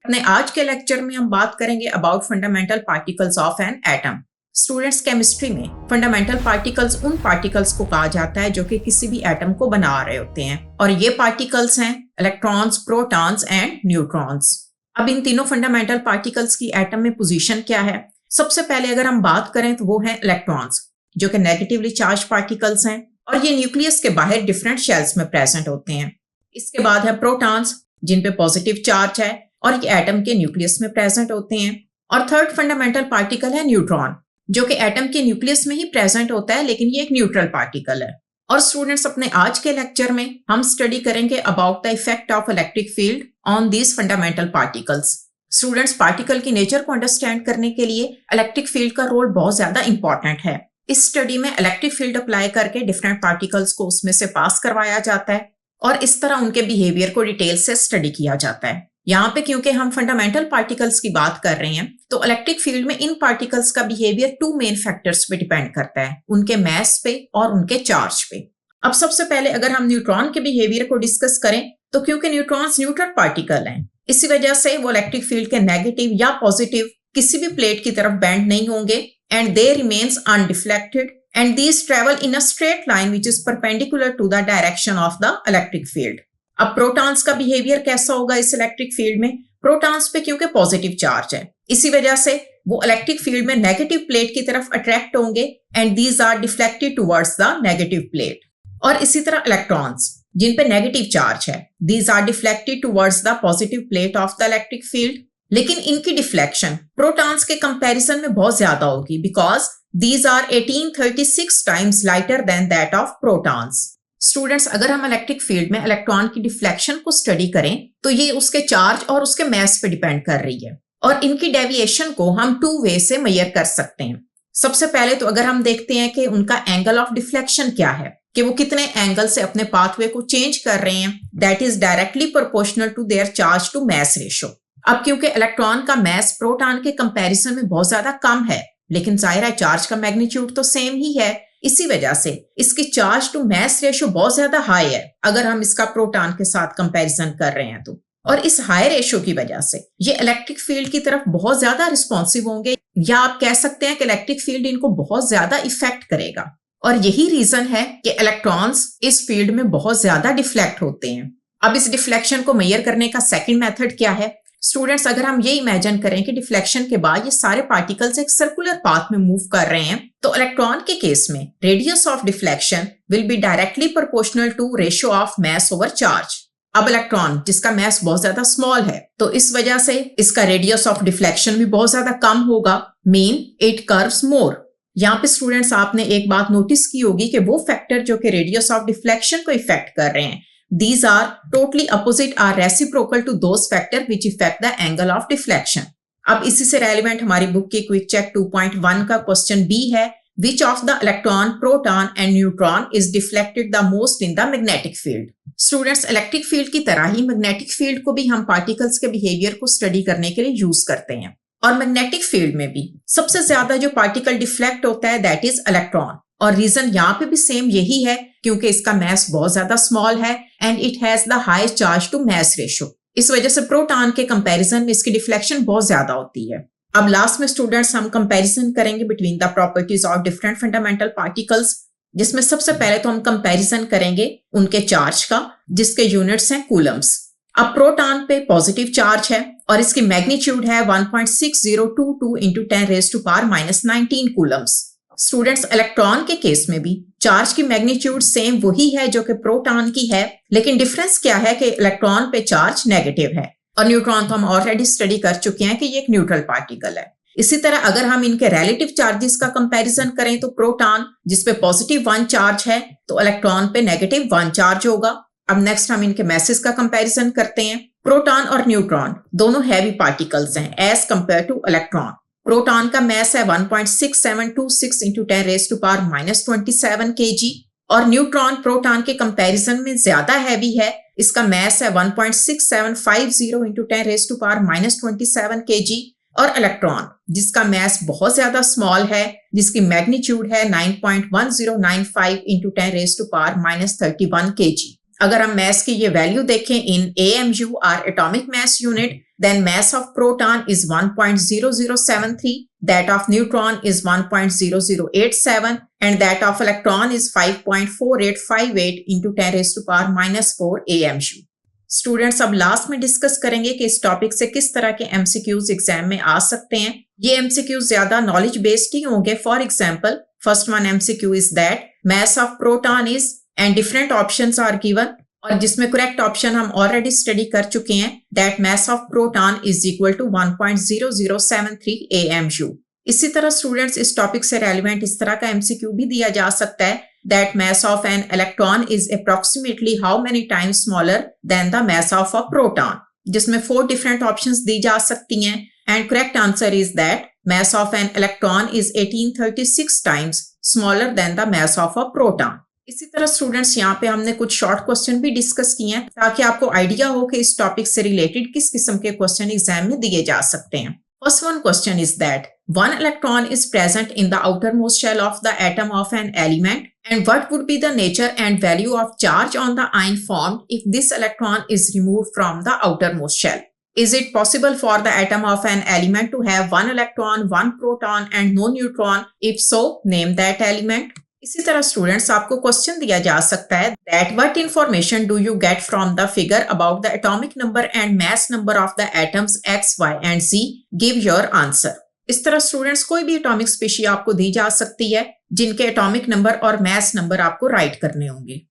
अपने आज के लेक्चर में हम बात करेंगे about fundamental particles of an atom. Students, chemistry में फंडामेंटल पार्टिकल्स उन पार्टिकल्स को कहा जाता है जो कि किसी भी एटम को बना रहे होते हैं, और ये पार्टिकल्स हैं इलेक्ट्रॉन्स, प्रोटॉन्स एंड न्यूट्रॉन्स। अब इन तीनों फंडामेंटल पार्टिकल्स की एटम में पोजीशन क्या है? सबसे पहले अगर हम बात करें तो वो है इलेक्ट्रॉन्स, जो कि नेगेटिवली चार्ज पार्टिकल्स हैं और ये न्यूक्लियस के बाहर डिफरेंट शेल्स में प्रेजेंट होते हैं। इसके बाद है प्रोटॉन्स, जिन पे पॉजिटिव चार्ज है और ये एटम के न्यूक्लियस में प्रेजेंट होते हैं। और थर्ड फंडामेंटल पार्टिकल है न्यूट्रॉन, जो कि एटम के न्यूक्लियस में ही प्रेजेंट होता है, लेकिन ये एक न्यूट्रल पार्टिकल है। और स्टूडेंट्स, अपने आज के लेक्चर में हम स्टडी करेंगे about the effect of electric field on these fundamental particles. Students, particle की नेचर को अंडरस्टैंड करने के लिए इलेक्ट्रिक फील्ड का रोल बहुत ज्यादा इंपॉर्टेंट है। इस स्टडी में इलेक्ट्रिक फील्ड अप्लाई करके डिफरेंट पार्टिकल्स को उसमें से पास करवाया जाता है और इस तरह उनके बिहेवियर को डिटेल से स्टडी किया जाता है। यहाँ पे क्योंकि हम फंडामेंटल पार्टिकल्स की बात कर रहे हैं, तो इलेक्ट्रिक फील्ड में इन पार्टिकल्स का बिहेवियर टू मेन फैक्टर्स पे डिपेंड करता है, उनके मास पे और उनके चार्ज पे। अब सबसे पहले अगर हम न्यूट्रॉन के बिहेवियर को डिस्कस करें, तो क्योंकि न्यूट्रॉन्स न्यूट्रल पार्टिकल हैं, इसी वजह से वो इलेक्ट्रिक फील्ड के नेगेटिव या पॉजिटिव किसी भी प्लेट की तरफ बेंड नहीं होंगे and they remains undeflected and these travel in a straight line which is perpendicular to the direction of the electric field. अब प्रोटॉन्स का बिहेवियर कैसा होगा इस इलेक्ट्रिक फील्ड में? प्रोटॉन्स पे क्योंकि पॉजिटिव चार्ज है, इसी वजह से वो इलेक्ट्रिक फील्ड में नेगेटिव प्लेट की तरफ अट्रैक्ट होंगे and these are deflected towards the negative plate. और इसी तरह इलेक्ट्रॉन्स, जिन पे नेगेटिव चार्ज है, these are deflected towards the positive plate of the electric field. लेकिन इनकी डिफ्लेक्शन प्रोटॉन्स के कंपैरिजन में बहुत ज्यादा होगी because these are 1836 times lighter than that of protons. Students, अगर हम इलेक्ट्रिक फील्ड में इलेक्ट्रॉन की डिफ्लेक्शन को स्टडी करें तो ये उसके चार्ज और उसके मास पे डिपेंड कर रही है और इनकी डेविएशन को हम टू वे से मेजर कर सकते हैं। सबसे पहले तो अगर हम देखते हैं कि उनका एंगल ऑफ डिफ्लेक्शन क्या है, कि वो कितने एंगल से अपने पाथवे को चेंज कर रहे हैं, that is directly proportional to their charge to mass ratio. अब क्योंकि इलेक्ट्रॉन का मास प्रोटॉन के कंपैरिजन में बहुत ज्यादा कम है, लेकिन जाहिर है चार्ज का मैग्नीट्यूड तो सेम ही है, इसी वजह से इसकी चार्ज टू मास रेशो बहुत ज्यादा हाई है अगर हम इसका प्रोटॉन के साथ कंपैरिजन कर रहे हैं तो। और इस हाई रेशो की वजह से ये इलेक्ट्रिक फील्ड की तरफ बहुत ज्यादा रिस्पॉन्सिव होंगे, या आप कह सकते हैं कि इलेक्ट्रिक फील्ड इनको बहुत ज्यादा इफेक्ट करेगा। और यही रीजन है कि इलेक्ट्रॉन्स इस फील्ड में बहुत ज्यादा डिफ्लेक्ट होते हैं। अब इस डिफ्लेक्शन को मेजर करने का सेकेंड मेथड क्या है? स्टूडेंट्स, अगर हम ये इमेजिन करें कि डिफ्लेक्शन के बाद ये सारे पार्टिकल्स एक सर्कुलर पाथ में मूव कर रहे हैं, तो इलेक्ट्रॉन के केस में radius of deflection will be directly proportional to ratio of mass over charge. अब इलेक्ट्रॉन जिसका मास बहुत ज्यादा स्मॉल है, तो इस वजह से इसका रेडियस ऑफ डिफ्लेक्शन भी बहुत ज्यादा कम होगा, मीन इट कर्व्स मोर। यहाँ पे स्टूडेंट्स, आपने एक बात नोटिस की होगी कि वो फैक्टर जो कि रेडियस ऑफ डिफ्लेक्शन को इफेक्ट कर रहे हैं, these are totally opposite are reciprocal to those factor which affect the angle of deflection. अब इसी से रेलिवेंट हमारी बुक की क्विक चेक 2.1 का क्वेश्चन बी है, which of the electron, proton and neutron is deflected the most in the magnetic field. Students, electric field की तरह ही magnetic field को भी हम पार्टिकल्स के बिहेवियर को स्टडी करने के लिए यूज करते हैं, और मैग्नेटिक फील्ड में भी सबसे ज्यादा जो पार्टिकल डिफ्लेक्ट होता है दैट इज इलेक्ट्रॉन। और रीजन यहाँ पे भी सेम यही है, क्योंकि इसका मास बहुत ज्यादा स्मॉल है and it has the high charge to mass ratio. इस वजह से प्रोटॉन के कंपैरिजन में इसकी डिफ्लेक्शन बहुत ज्यादा होती है। अब लास्ट में स्टूडेंट्स हम कंपैरिजन करेंगे between the properties of different fundamental particles, जिसमें सबसे पहले तो हम कंपैरिजन करेंगे उनके चार्ज का, जिसके यूनिट्स हैं कूलम्स। अब प्रोटॉन पे पॉजिटिव चार्ज है और इसकी मैग्नीट्यूड है 1.6022 इंटू 10⁻⁻19 कूलम्स। स्टूडेंट्स, इलेक्ट्रॉन के केस में भी चार्ज की मैग्नीट्यूड सेम वही है जो कि प्रोटॉन की है, लेकिन डिफरेंस क्या है कि इलेक्ट्रॉन पे चार्ज नेगेटिव है और न्यूट्रॉन तो हम ऑलरेडी स्टडी कर चुके हैं कि ये एक न्यूट्रल पार्टिकल है। इसी तरह अगर हम इनके रिलेटिव चार्जेस का कंपैरिजन करें तो प्रोटॉन जिसपे पॉजिटिव 1 चार्ज है, तो इलेक्ट्रॉन पे नेगेटिव 1 चार्ज होगा। अब नेक्स्ट हम इनके मैसेज का कंपैरिजन करते हैं। प्रोटॉन और न्यूट्रॉन दोनों हैवी पार्टिकल्स हैं as compare to electron. Proton का मास है 1.6726 इंटू 10⁻⁻27 kg और न्यूट्रॉन प्रोटॉन के कंपैरिजन में ज्यादा हैवी है, इसका मास है 1.6750 इंटू 10⁻⁻27 kg। और इलेक्ट्रॉन जिसका मास बहुत ज्यादा स्मॉल है, जिसकी मैग्नीट्यूड है 9.1095 इंटू 10⁻⁻31 kg। अगर हम मास की ये वैल्यू देखें इन AMU और atomic mass unit, then mass of proton is 1.0073, that of neutron is 1.0087, and that of electron is 5.4858 into 10 raised to power minus 4 AMU. Students अब लास्ट में डिस्कस करेंगे कि इस टॉपिक से किस तरह के एमसीक्यूज एग्जाम में आ सकते हैं। ये एमसीक्यूज ज्यादा नॉलेज बेस्ड ही होंगे। For example, first one MCQ is that mass of proton is and different options are given, और जिसमें करेक्ट ऑप्शन हम ऑलरेडी स्टडी कर चुके हैं, that mass of proton is equal to 1.0073 AMU। इसी तरह स्टूडेंट्स इस टॉपिक से रेलिवेंट इस तरह का एमसीक्यू भी दिया जा सकता है, that mass of an electron is approximately how many times smaller than the mass of a proton, जिसमें 4 different options दी जा सकती हैं, and correct answer is that mass of an electron is 1836 times smaller than the mass of a proton। इसी तरह students यहाँ पे हमने कुछ शॉर्ट क्वेश्चन भी डिस्कस किए हैं ताकि आपको आइडिया हो कि इस टॉपिक से रिलेटेड किस किस्म के क्वेश्चन एग्जाम में दिए जा सकते हैं। First one question is that one electron is present in the outermost shell of the atom of an element, and what would be the nature and value of charge on the ion formed if this electron is removed from the outermost shell? Is it possible for the atom of an element to have one electron, one proton and no neutron? If so, name that element. इसी तरह students आपको question दिया जा सकता है that what information do you get from the figure about the atomic number and mass number of the atoms X, Y and Z? Give your answer। इस तरह students कोई भी एटॉमिक स्पीशी आपको दी जा सकती है जिनके एटॉमिक नंबर और मास नंबर आपको राइट करने होंगे।